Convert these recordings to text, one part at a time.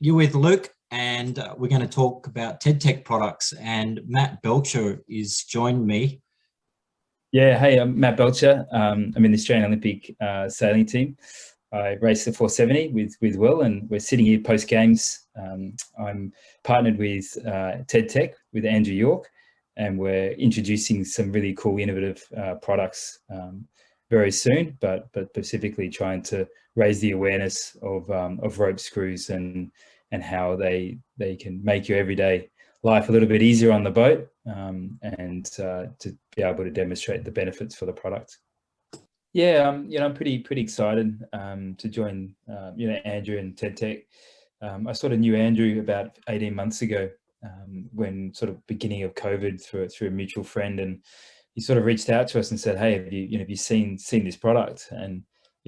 You're with Luke, and we're going to talk about TedTec products. And Matt Belcher is joined me. Yeah, hey, I'm Matt Belcher. I'm in the Australian Olympic sailing team. I race the 470 with Will, and we're sitting here post games. I'm partnered with TedTec with Andrew York, and we're introducing some really cool, innovative products very soon. But specifically trying to raise the awareness of Ropescrews and how they can make your everyday life a little bit easier on the boat, and to be able to demonstrate the benefits for the product. Yeah, I'm pretty excited to join Andrew and TedTec. I sort of knew Andrew about 18 months ago, when sort of beginning of COVID through a mutual friend, and he sort of reached out to us and said, "Hey, have you seen this product?" And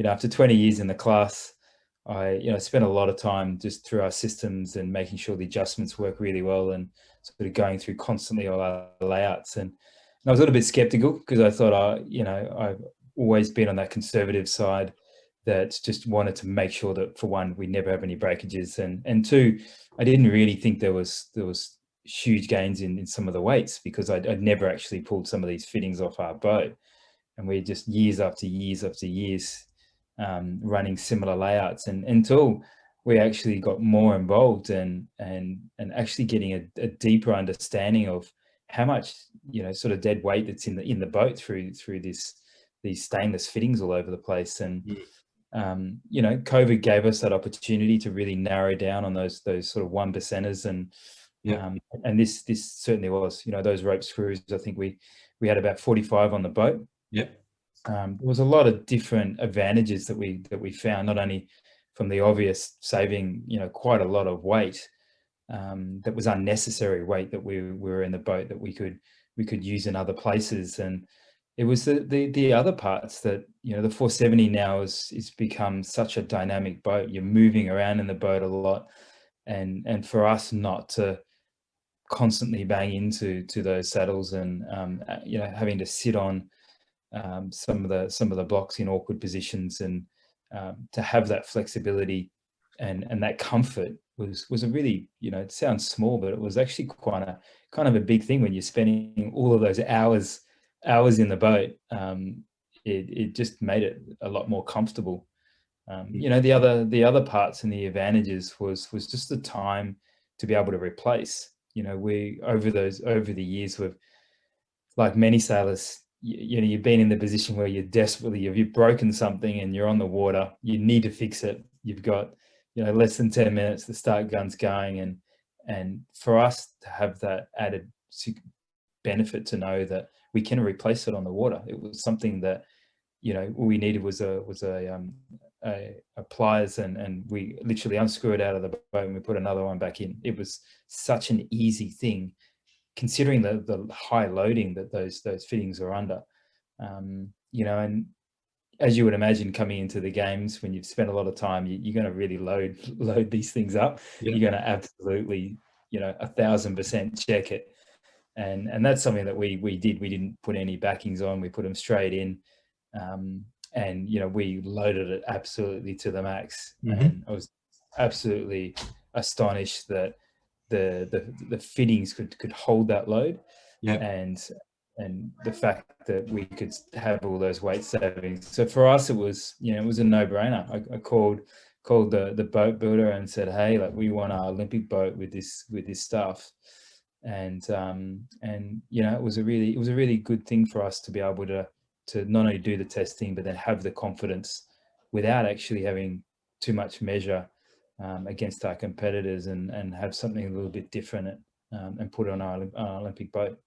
after 20 years in the class, I spent a lot of time just through our systems and making sure the adjustments work really well, and sort of going through constantly all our layouts. And I was a little bit skeptical because I thought, I've always been on that conservative side that just wanted to make sure that, for one, we never have any breakages, and two, I didn't really think there was huge gains in some of the weights, because I'd never actually pulled some of these fittings off our boat, and we just years after years after years running similar layouts, and until we actually got more involved and actually getting a deeper understanding of how much sort of dead weight that's in the boat through these stainless fittings all over the place. And COVID gave us that opportunity to really narrow down on those sort of one percenters, and Yeah. and this certainly was, those Ropescrews. I think we had about 45 on the boat. Yeah. There was a lot of different advantages that we found, not only from the obvious saving, quite a lot of weight, that was unnecessary weight that we were in the boat that we could use in other places. And it was the other parts that, the 470 now is become such a dynamic boat. You're moving around in the boat a lot, and for us not to constantly bang into those saddles, and having to sit on some of the blocks in awkward positions, and to have that flexibility and that comfort was a really, it sounds small, but it was actually kind of a big thing when you're spending all of those hours in the boat. It just made it a lot more comfortable. The other parts and the advantages was just the time to be able to replace. We over the years, we've, like many sailors, you've been in the position where you've broken something and you're on the water, you need to fix it. You've got, less than 10 minutes, the start gun's going. And for us to have that added benefit to know that we can replace it on the water, it was something that, all we needed was a pliers, and we literally unscrew it out of the boat and we put another one back in. It was such an easy thing, considering the high loading that those fittings are under. And as you would imagine, coming into the games, when you've spent a lot of time, you're going to really load these things up. Yeah. You're going to absolutely, 1,000% check it. And that's something that we did. We didn't put any backings on. We put them straight in. And we loaded it absolutely to the max. Mm-hmm. And I was absolutely astonished that the fittings could hold that load. Yeah. And the fact that we could have all those weight savings. So for us, it was a no-brainer. I called the boat builder and said, "Hey, like, we want our Olympic boat with this stuff." And it was a really good thing for us to be able to not only do the testing, but then have the confidence without actually having too much measure against our competitors, and have something a little bit different, and put it on our Olympic boat.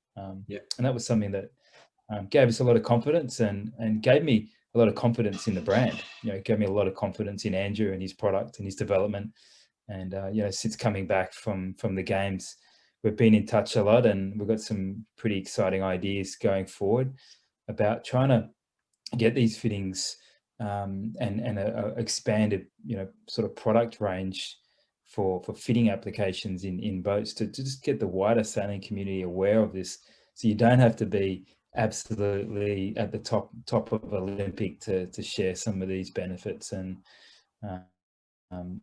Yeah. And that was something that gave us a lot of confidence, and gave me a lot of confidence in the brand. It gave me a lot of confidence in Andrew and his product and his development. And since coming back from the games, we've been in touch a lot, and we've got some pretty exciting ideas going forward about trying to get these fittings and a expanded sort of product range for fitting applications in boats, to just get the wider sailing community aware of this, so you don't have to be absolutely at the top of Olympic to share some of these benefits. And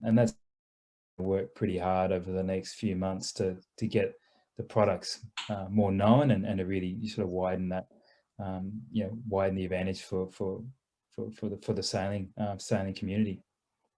that's work pretty hard over the next few months to get the products more known and to really sort of widen that, widen the advantage for the sailing community.